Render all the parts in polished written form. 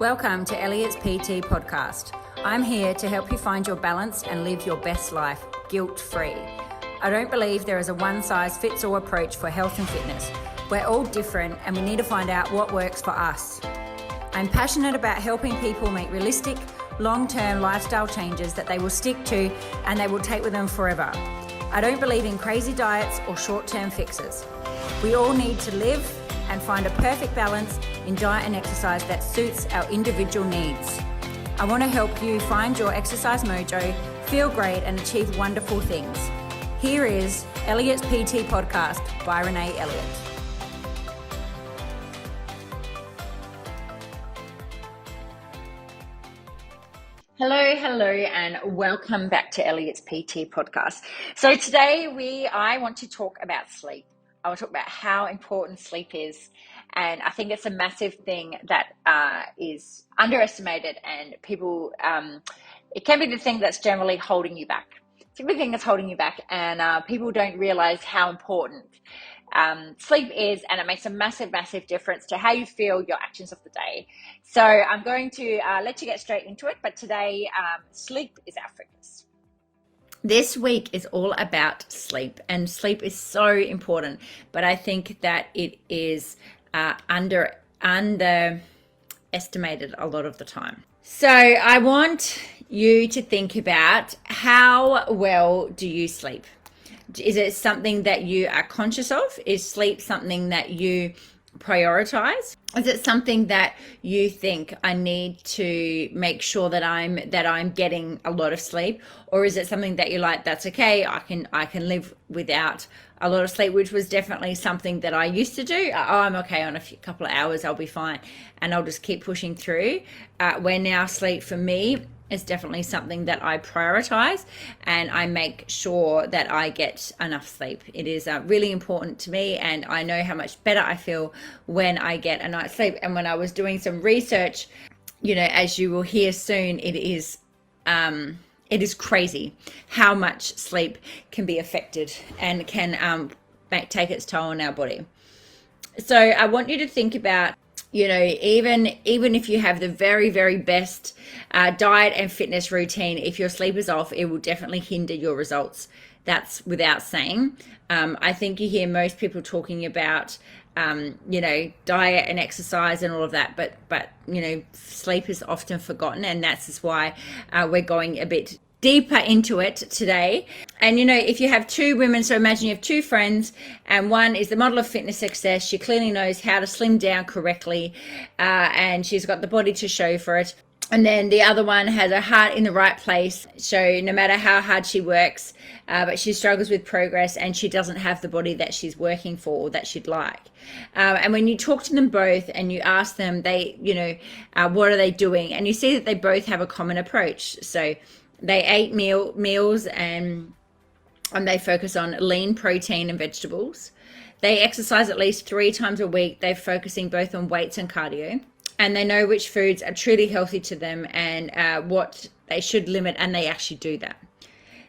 Welcome to Elliott's PT podcast. I'm here to help you find your balance and live your best life guilt-free. I don't believe there is a one-size-fits-all approach for health and fitness. We're all different and we need to find out what works for us. I'm passionate about helping people make realistic, long-term lifestyle changes that they will stick to and they will take with them forever. I don't believe in crazy diets or short-term fixes. We all need to live and find a perfect balance in diet and exercise that suits our individual needs. I want to help you find your exercise mojo, feel great and achieve wonderful things. Here is Elliott's PT podcast by Renae Elliott. Hello, and welcome back to Elliott's PT podcast. So today I want to talk about sleep. I want to talk about how important sleep is, and I think it's a massive thing that is underestimated, and people, it can be the thing that's generally holding you back. It's the thing that's holding you back, and people don't realize how important sleep is, and it makes a massive difference to how you feel, your actions of the day. So I'm going to let you get straight into it, but today sleep is our focus. This week is all about sleep, and sleep is so important, but I think that it is underestimated a lot of the time. So I want you to think about, how well do you sleep? Is it something that you are conscious of? Is sleep something that you prioritize? Is it something that you think, I need to make sure that I'm getting a lot of sleep? Or is it something that you're like, that's okay, I can live without a lot of sleep, which was definitely something that I used to do. Oh, I'm okay on couple of hours, I'll be fine, and I'll just keep pushing through. Where now sleep for me is definitely something that I prioritize, and I make sure that I get enough sleep. It is really important to me, and I know how much better I feel when I get a night's sleep. And when I was doing some research, as you will hear soon, it is crazy how much sleep can be affected and can take its toll on our body. So I want you to think about, even if you have the very best diet and fitness routine, if your sleep is off, it will definitely hinder your results. That's without saying. I think you hear most people talking about, diet and exercise and all of that, but sleep is often forgotten, and that's why we're going a bit deeper into it today. And if you have two women, so imagine you have two friends, and one is the model of fitness success. She clearly knows how to slim down correctly, and she's got the body to show for it. And then the other one has her heart in the right place. So no matter how hard she works, but she struggles with progress, and she doesn't have the body that she's working for or that she'd like. And when you talk to them both and you ask them, what are they doing? And you see that they both have a common approach. So they eat meals and they focus on lean protein and vegetables. They exercise at least 3 times a week. They're focusing both on weights and cardio. And they know which foods are truly healthy to them and what they should limit, and they actually do that.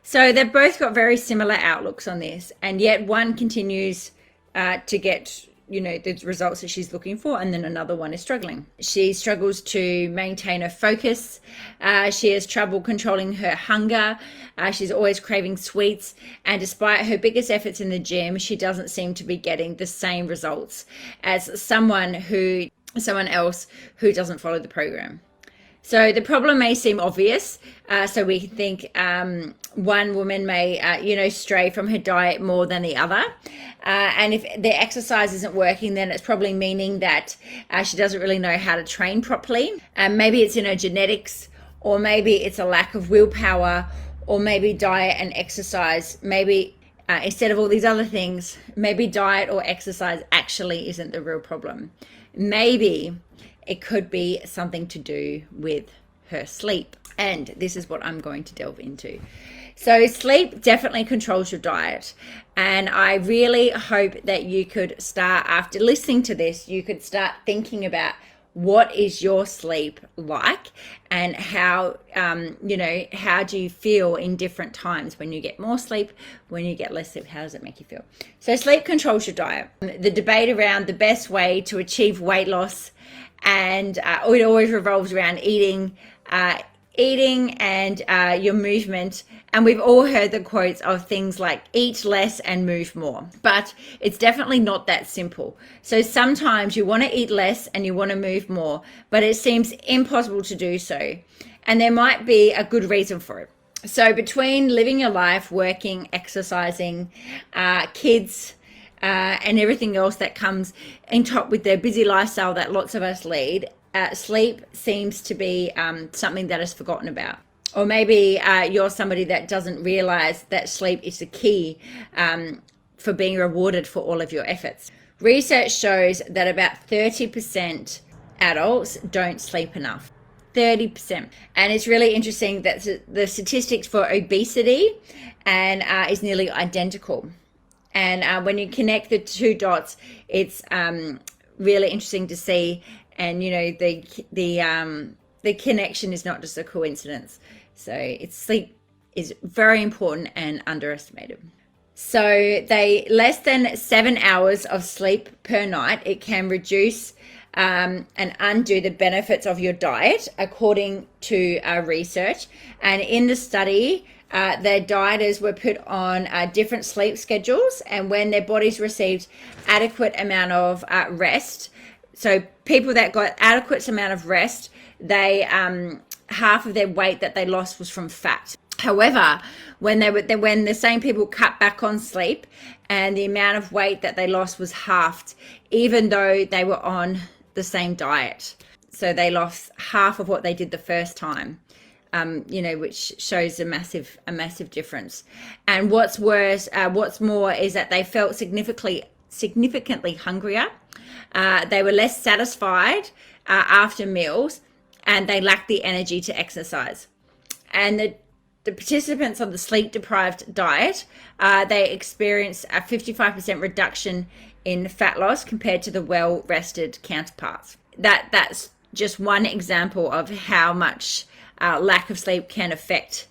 So they've both got very similar outlooks on this, and yet one continues to get the results that she's looking for, and then another one is struggling. She struggles to maintain her focus. She has trouble controlling her hunger. She's always craving sweets, and despite her biggest efforts in the gym, she doesn't seem to be getting the same results as someone else who doesn't follow the program. So the problem may seem obvious. So we think one woman may, stray from her diet more than the other. And if the exercise isn't working, then it's probably meaning that she doesn't really know how to train properly. Maybe it's in her genetics, or maybe it's a lack of willpower, or maybe diet and exercise. Maybe instead of all these other things, maybe diet or exercise actually isn't the real problem. Maybe it could be something to do with her sleep. And this is what I'm going to delve into. So sleep definitely controls your diet. And I really hope that you could start, after listening to this, you could start thinking about, what is your sleep like, and how do you feel in different times? When you get more sleep, when you get less sleep, how does it make you feel? So sleep controls your diet. The debate around the best way to achieve weight loss and it always revolves around eating, and your movement. And we've all heard the quotes of things like eat less and move more, but it's definitely not that simple. So sometimes you want to eat less and you want to move more, but it seems impossible to do so. And there might be a good reason for it. So between living your life, working, exercising, kids, and everything else that comes in top with the busy lifestyle that lots of us lead, sleep seems to be something that is forgotten about. Or maybe you're somebody that doesn't realize that sleep is the key for being rewarded for all of your efforts. Research shows that about 30% adults don't sleep enough. 30%. And it's really interesting that the statistics for obesity and is nearly identical. And when you connect the two dots, it's really interesting to see. And the connection is not just a coincidence. So sleep is very important and underestimated. So less than 7 hours of sleep per night, it can reduce and undo the benefits of your diet, according to research. And in the study, the dieters were put on different sleep schedules, and when their bodies received adequate amount of rest, so people that got adequate amount of rest, they half of their weight that they lost was from fat. However, when the same people cut back on sleep, and the amount of weight that they lost was halved, even though they were on the same diet. So they lost half of what they did the first time, which shows a massive difference. And what's more is that they felt significantly hungrier. They were less satisfied after meals, and they lacked the energy to exercise. And the participants on the sleep-deprived diet, they experienced a 55% reduction in fat loss compared to the well-rested counterparts. That's just one example of how much lack of sleep can affect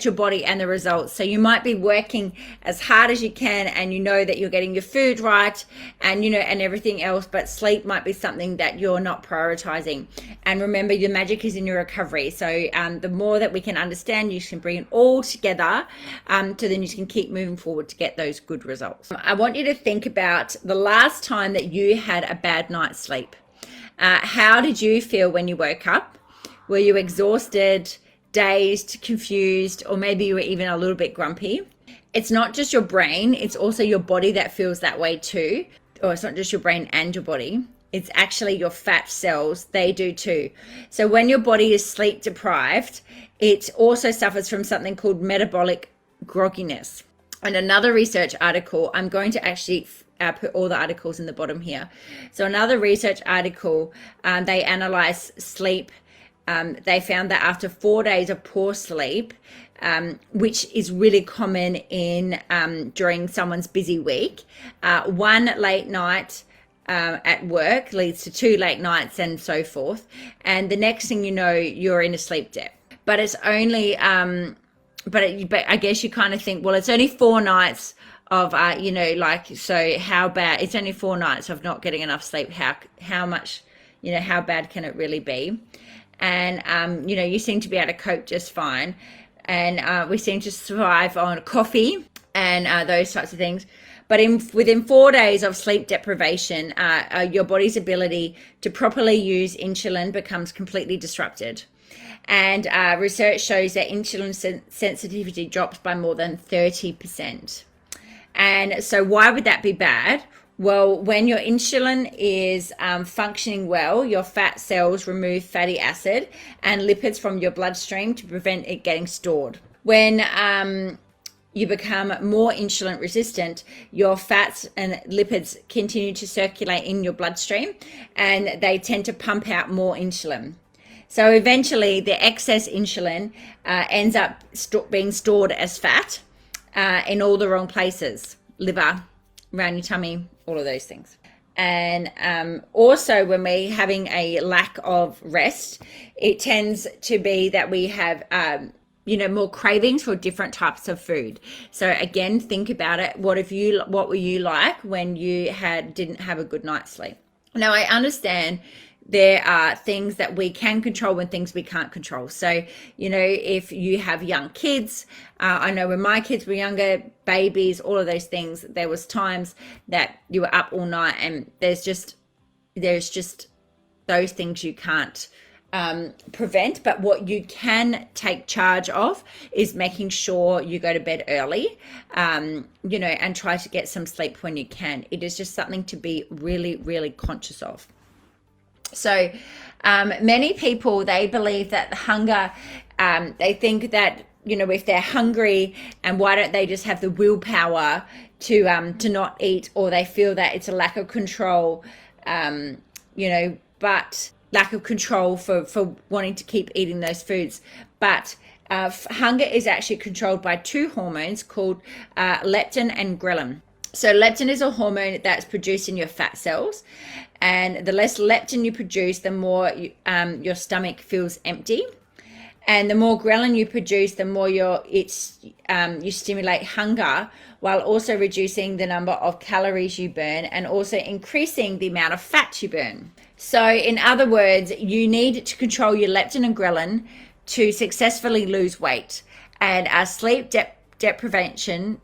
your body and the results. So you might be working as hard as you can, and you know that you're getting your food right, and and everything else, but sleep might be something that you're not prioritizing. And remember, the magic is in your recovery. So the more that we can understand, you can bring it all together, so then you can keep moving forward to get those good results. I want you to think about the last time that you had a bad night's sleep. How did you feel when you woke up? Were you exhausted, dazed, confused, or maybe you were even a little bit grumpy? It's not just your brain, it's also your body that feels that way too. Or it's not just your brain and your body, it's actually your fat cells, they do too. So when your body is sleep deprived, it also suffers from something called metabolic grogginess. And another research article, I'm going to actually put all the articles in the bottom here. So another research article, they analyzed sleep. They found that after 4 days of poor sleep, which is really common during someone's busy week, one late night at work leads to 2 late nights and so forth. And the next thing you know, you're in a sleep debt. But it's only, but I guess you kind of think, well, it's only 4 nights of, so how bad? It's only 4 nights of not getting enough sleep. How much, how bad can it really be? And, you seem to be able to cope just fine. And we seem to survive on coffee and those types of things. But within 4 days of sleep deprivation, your body's ability to properly use insulin becomes completely disrupted. And research shows that insulin sensitivity drops by more than 30%. And so why would that be bad? Well, when your insulin is functioning well, your fat cells remove fatty acid and lipids from your bloodstream to prevent it getting stored. When you become more insulin resistant, your fats and lipids continue to circulate in your bloodstream, and they tend to pump out more insulin. So eventually the excess insulin ends up being stored as fat in all the wrong places: liver, around your tummy, all of those things. And also when we're having a lack of rest, it tends to be that we have more cravings for different types of food. So again, think about it. What were you like when you didn't have a good night's sleep? Now, I understand there are things that we can control and things we can't control. So, if you have young kids, I know when my kids were younger, babies, all of those things, there was times that you were up all night, and there's just those things you can't prevent. But what you can take charge of is making sure you go to bed early, and try to get some sleep when you can. It is just something to be really, really conscious of. So many people, they believe that hunger, they think that, if they're hungry, and why don't they just have the willpower to not eat, or they feel that it's a lack of control, but lack of control for wanting to keep eating those foods. But hunger is actually controlled by two hormones called leptin and ghrelin. So leptin is a hormone that's produced in your fat cells, and the less leptin you produce, the more your stomach feels empty, and the more ghrelin you produce, the more you stimulate hunger, while also reducing the number of calories you burn and also increasing the amount of fat you burn. So in other words, you need to control your leptin and ghrelin to successfully lose weight, and sleep deprivation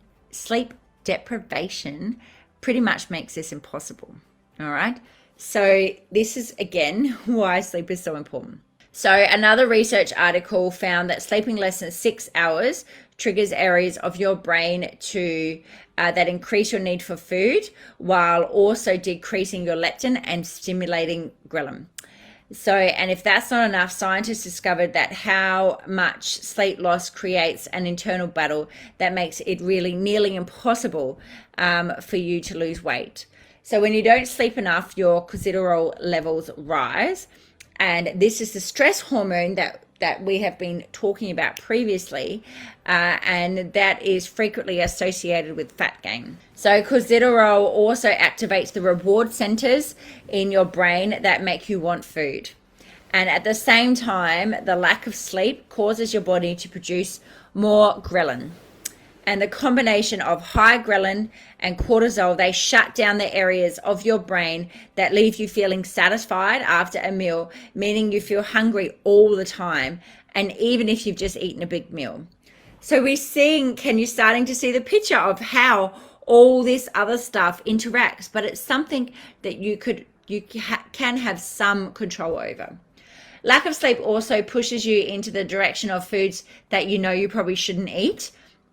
pretty much makes this impossible. All right. So this is, again, why sleep is so important. So another research article found that sleeping less than 6 hours triggers areas of your brain that increase your need for food, while also decreasing your leptin and stimulating ghrelin. So, and if that's not enough, scientists discovered that how much sleep loss creates an internal battle that makes it really nearly impossible for you to lose weight. So when you don't sleep enough, your cortisol levels rise. And this is the stress hormone that we have been talking about previously, and that is frequently associated with fat gain. So cortisol also activates the reward centers in your brain that make you want food. And at the same time, the lack of sleep causes your body to produce more ghrelin. And the combination of high ghrelin and cortisol, they shut down the areas of your brain that leave you feeling satisfied after a meal, meaning you feel hungry all the time, and even if you've just eaten a big meal. So you're starting to see the picture of how all this other stuff interacts, but it's something that you can have some control over. Lack of sleep also pushes you into the direction of foods that you probably shouldn't eat.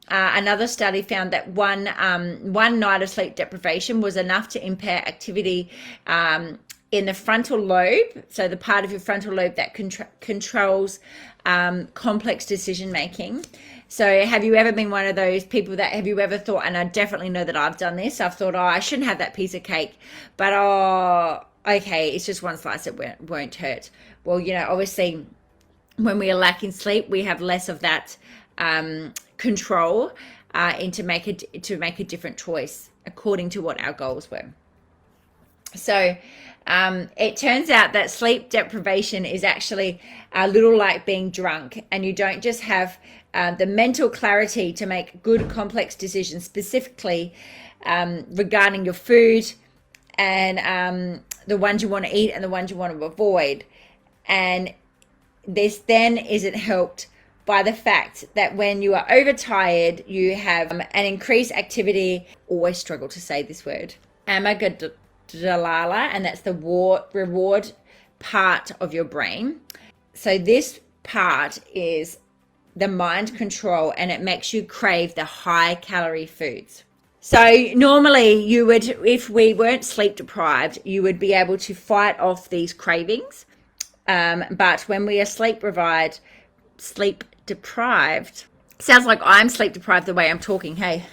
Another study found that one night of sleep deprivation was enough to impair activity in the frontal lobe, so the part of your frontal lobe that controls complex decision making. So have you ever been one of those people have you ever thought, and I definitely know that I've done this, I've thought, I shouldn't have that piece of cake, but okay, it's just one slice, it won't hurt. Well, obviously when we are lacking sleep, we have less of that control to make a different choice according to what our goals were. So it turns out that sleep deprivation is actually a little like being drunk, and you don't just have the mental clarity to make good complex decisions, specifically regarding your food and the ones you want to eat and the ones you want to avoid. And this then isn't helped by the fact that when you are overtired, you have an increased activity, always struggle to say this word, amygdala, and that's the reward part of your brain. So this part is the mind control, and it makes you crave the high calorie foods. So normally you would, if we weren't sleep deprived, you would be able to fight off these cravings. But when we are sleep deprived, sounds like I'm sleep deprived the way I'm talking, hey.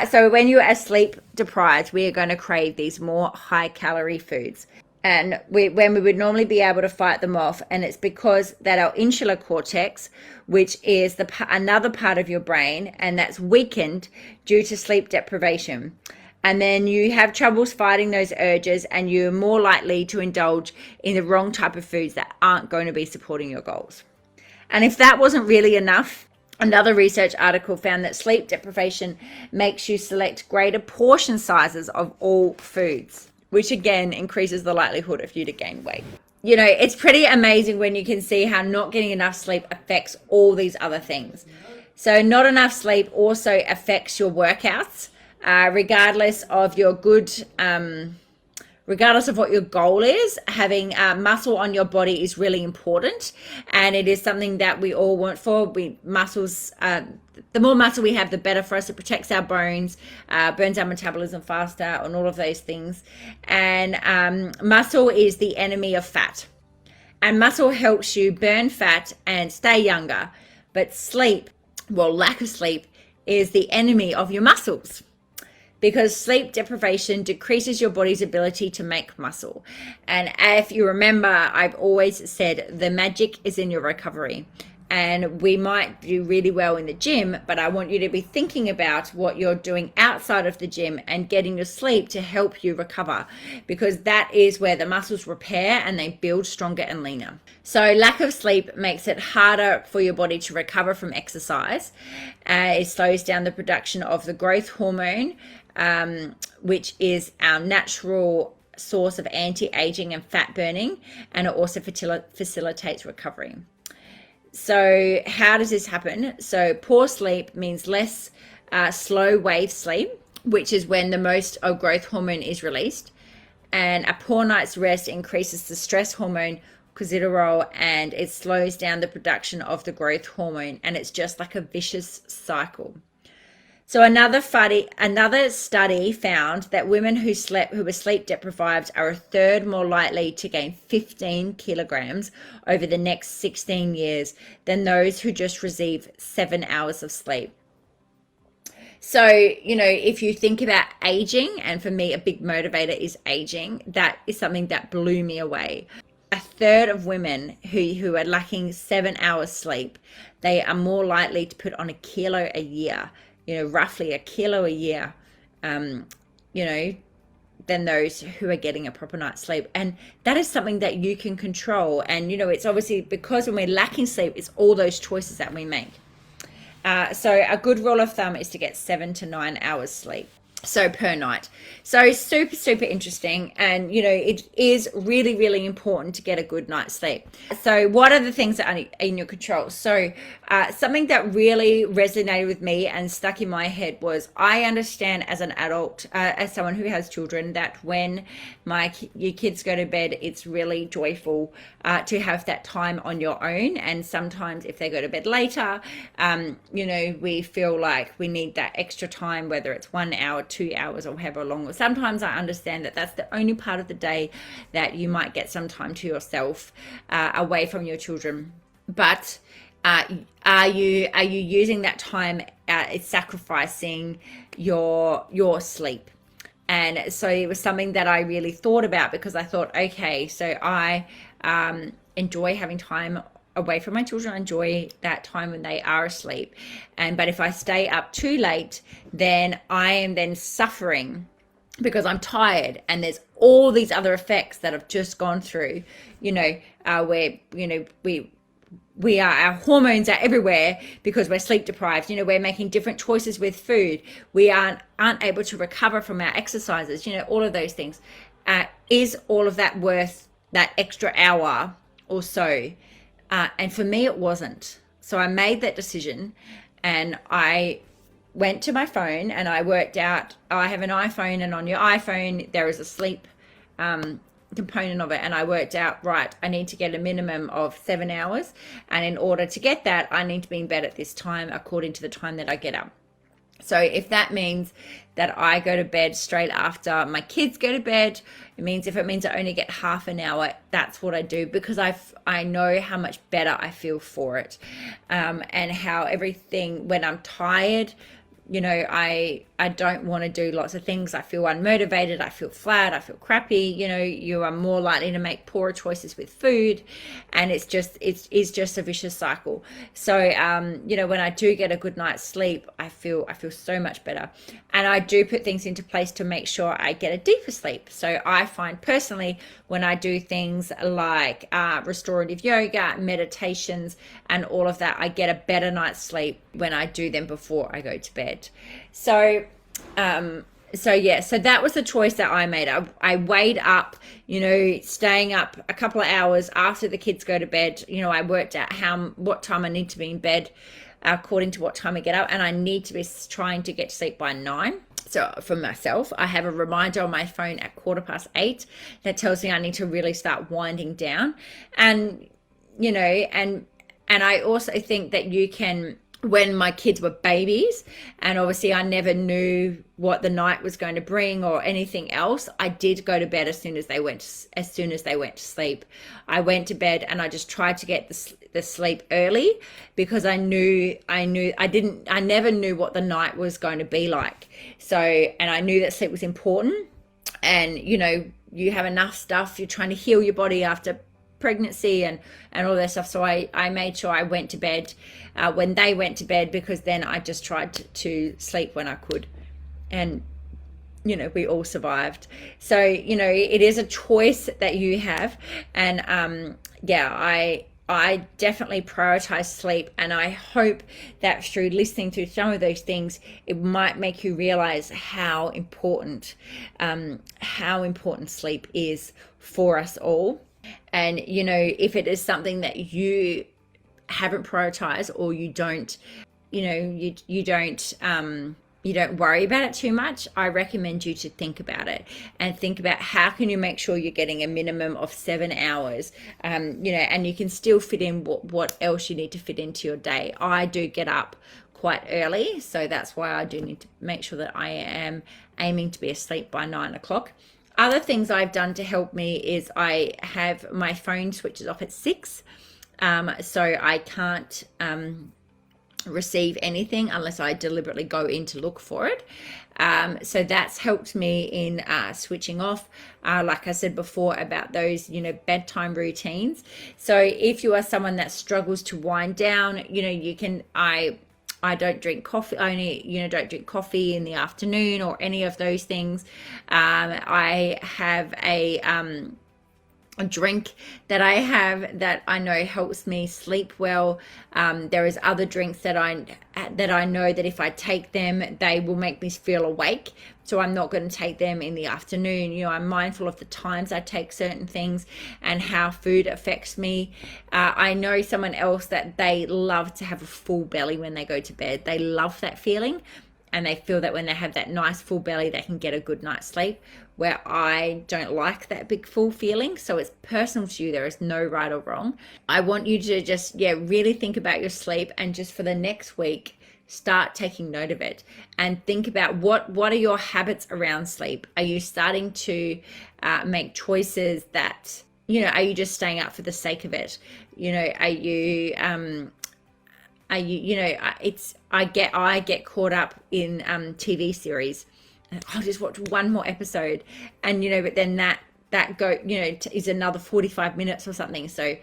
So when you are sleep deprived, we are going to crave these more high calorie foods, and when we would normally be able to fight them off. And it's because that our insular cortex, which is another part of your brain, and that's weakened due to sleep deprivation. And then you have troubles fighting those urges, and you're more likely to indulge in the wrong type of foods that aren't going to be supporting your goals. And if that wasn't really enough, another research article found that sleep deprivation makes you select greater portion sizes of all foods. which again increases the likelihood of you to gain weight. You know, it's pretty amazing when you can see how not getting enough sleep affects all these other things. So not enough sleep also affects your workouts, regardless of your regardless of what your goal is. Having muscle on your body is really important, and it is something that we all want for. The more muscle we have, the better for us. It protects our bones, burns our metabolism faster, and all of those things. And muscle is the enemy of fat, and muscle helps you burn fat and stay younger. But sleep, well, lack of sleep, is the enemy of your muscles, because sleep deprivation decreases your body's ability to make muscle. And if you remember, I've always said the magic is in your recovery. And we might do really well in the gym, but I want you to be thinking about what you're doing outside of the gym and getting your sleep to help you recover, because that is where the muscles repair and they build stronger and leaner. So lack of sleep makes it harder for your body to recover from exercise. It slows down the production of the growth hormone, which is our natural source of anti-aging and fat burning, and it also facilitates recovery. So how does this happen? So poor sleep means less slow wave sleep, which is when the most of growth hormone is released. And a poor night's rest increases the stress hormone cortisol, and it slows down the production of the growth hormone, and it's just like a vicious cycle. So another study found that women who were sleep deprived are a third more likely to gain 15 kilograms over the next 16 years than those who just receive 7 hours of sleep. So, you know, if you think about aging, and for me, a big motivator is aging, that is something that blew me away. A third of women who are lacking 7 hours sleep, they are more likely to put on a kilo a year. You know, roughly a kilo a year, you know, than those who are getting a proper night's sleep. And that is something that you can control. And, you know, it's obviously because when we're lacking sleep, it's all those choices that we make. So a good rule of thumb is to get 7 to 9 hours sleep. So per night. So super, super interesting. And, you know, it is really, really important to get a good night's sleep. So what are the things that are in your control? So something that really resonated with me and stuck in my head was, I understand as an adult, as someone who has children, that when your kids go to bed, it's really joyful to have that time on your own. And sometimes if they go to bed later, you know, we feel like we need that extra time, whether it's 1 hour, 2 hours, or however long. Sometimes I understand that that's the only part of the day that you might get some time to yourself, away from your children. But are you using that time sacrificing your sleep? And so it was something that I really thought about, because I thought, okay, so I enjoy having time away from my children. I enjoy that time when they are asleep. But if I stay up too late, then I am then suffering because I'm tired, and there's all these other effects that I've just gone through, you know, where, you know, our hormones are everywhere because we're sleep deprived. You know, we're making different choices with food. We aren't able to recover from our exercises, you know, all of those things. Is all of that worth that extra hour or so? And for me, it wasn't. So I made that decision, and I went to my phone and I worked out, I have an iPhone, and on your iPhone, there is a sleep component of it. And I worked out, right, I need to get a minimum of 7 hours. And in order to get that, I need to be in bed at this time according to the time that I get up. So if that means that I go to bed straight after my kids go to bed, if it means I only get half an hour, that's what I do, because I know how much better I feel for it. And how everything, when I'm tired, you know, I don't want to do lots of things. I feel unmotivated. I feel flat. I feel crappy. You know, you are more likely to make poorer choices with food, and it's just a vicious cycle. So, you know, when I do get a good night's sleep, I feel so much better, and I do put things into place to make sure I get a deeper sleep. So I find personally, when I do things like restorative yoga, meditations, and all of that, I get a better night's sleep when I do them before I go to bed. So So yeah, so that was the choice that I made. I weighed up, staying up a couple of hours after the kids go to bed. I worked out what time I need to be in bed according to what time I get up, and I need to be trying to get to sleep by 9. So for myself, I have a reminder on my phone at 8:15 that tells me I need to really start winding down. And and I also think that you can, when my kids were babies, and obviously I never knew what the night was going to bring or anything else, I did go to bed as soon as they went to sleep. I went to bed and I just tried to get the sleep early, because I never knew what the night was going to be like. So, and I knew that sleep was important, and you have enough stuff, you're trying to heal your body after pregnancy and all that stuff. So I made sure I went to bed when they went to bed, because then I just tried to sleep when I could. And we all survived. So it is a choice that you have. And I definitely prioritize sleep, and I hope that through listening to some of those things, it might make you realize how important sleep is for us all. And if it is something that you haven't prioritized, or you don't you don't worry about it too much, I recommend you to think about it, and think about how can you make sure you're getting a minimum of 7 hours, and you can still fit in what else you need to fit into your day. I do get up quite early, so that's why I do need to make sure that I am aiming to be asleep by 9 o'clock. Other things I've done to help me is I have my phone switches off at 6, so I can't receive anything unless I deliberately go in to look for it. So that's helped me in switching off, like I said before, about those bedtime routines. So if you are someone that struggles to wind down, you can, I don't drink coffee. I only, don't drink coffee in the afternoon or any of those things. I have a drink that I have that I know helps me sleep well. There is other drinks that I know that if I take them, they will make me feel awake. So I'm not going to take them in the afternoon. I'm mindful of the times I take certain things and how food affects me. I know someone else that they love to have a full belly when they go to bed. They love that feeling. And they feel that when they have that nice full belly, they can get a good night's sleep, where I don't like that big full feeling. So it's personal to you. There is no right or wrong. I want you to just, really think about your sleep, and just for the next week, start taking note of it and think about what are your habits around sleep. Are you starting to make choices that, are you just staying up for the sake of it? I get caught up in TV series. I'll just watch one more episode, and but then that is another 45 minutes or something. So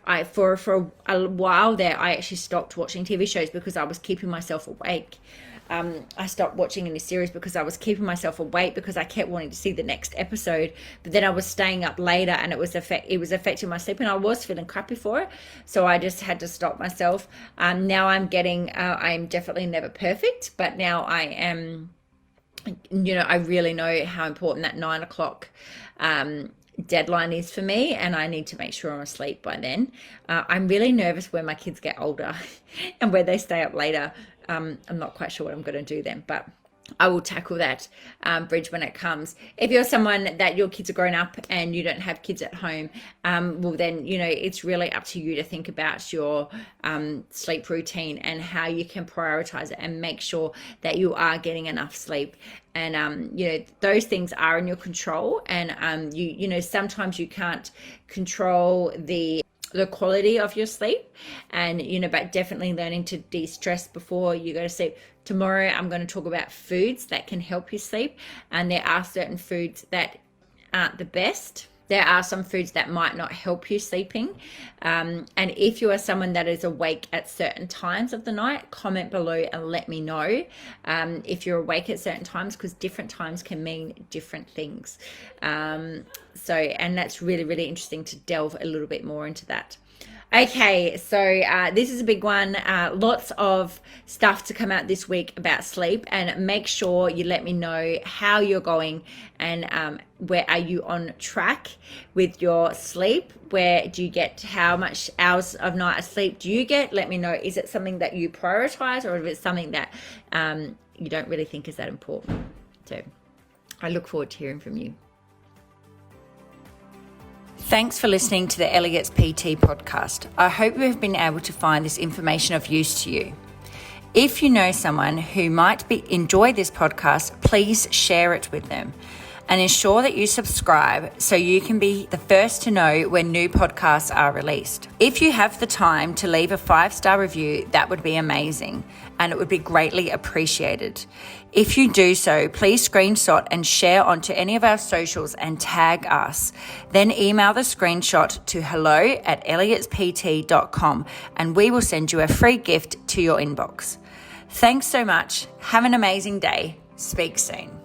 I for a while there, I actually stopped watching TV shows because I was keeping myself awake. I stopped watching any series because I was keeping myself awake, because I kept wanting to see the next episode, but then I was staying up later, and it was affecting my sleep, and I was feeling crappy for it. So I just had to stop myself. Now I'm definitely never perfect, but now I am, I really know how important that 9 o'clock deadline is for me, and I need to make sure I'm asleep by then. I'm really nervous when my kids get older and where they stay up later. I'm not quite sure what I'm going to do then, but I will tackle that bridge when it comes. If you're someone that your kids are grown up and you don't have kids at home, well then, it's really up to you to think about your sleep routine and how you can prioritize it and make sure that you are getting enough sleep. And, those things are in your control. And, sometimes you can't control the quality of your sleep, and but definitely learning to de-stress before you go to sleep. Tomorrow I'm going to talk about foods that can help you sleep, and there are certain foods that aren't the best. There are some foods that might not help you sleeping, and if you are someone that is awake at certain times of the night, comment below and let me know if you're awake at certain times, because different times can mean different things. And that's really, really interesting to delve a little bit more into that. Okay, so this is a big one. Lots of stuff to come out this week about sleep, and make sure you let me know how you're going and where are you on track with your sleep? Where do you get, how much hours of night of sleep do you get? Let me know. Is it something that you prioritize, or if it's something that you don't really think is that important? So I look forward to hearing from you. Thanks for listening to the Elliott's PT podcast. I hope you have been able to find this information of use to you. If you know someone who might enjoy this podcast, please share it with them and ensure that you subscribe so you can be the first to know when new podcasts are released. If you have the time to leave a 5-star review, that would be amazing and it would be greatly appreciated. If you do so, please screenshot and share onto any of our socials and tag us. Then email the screenshot to hello@elliotspt.com and we will send you a free gift to your inbox. Thanks so much. Have an amazing day. Speak soon.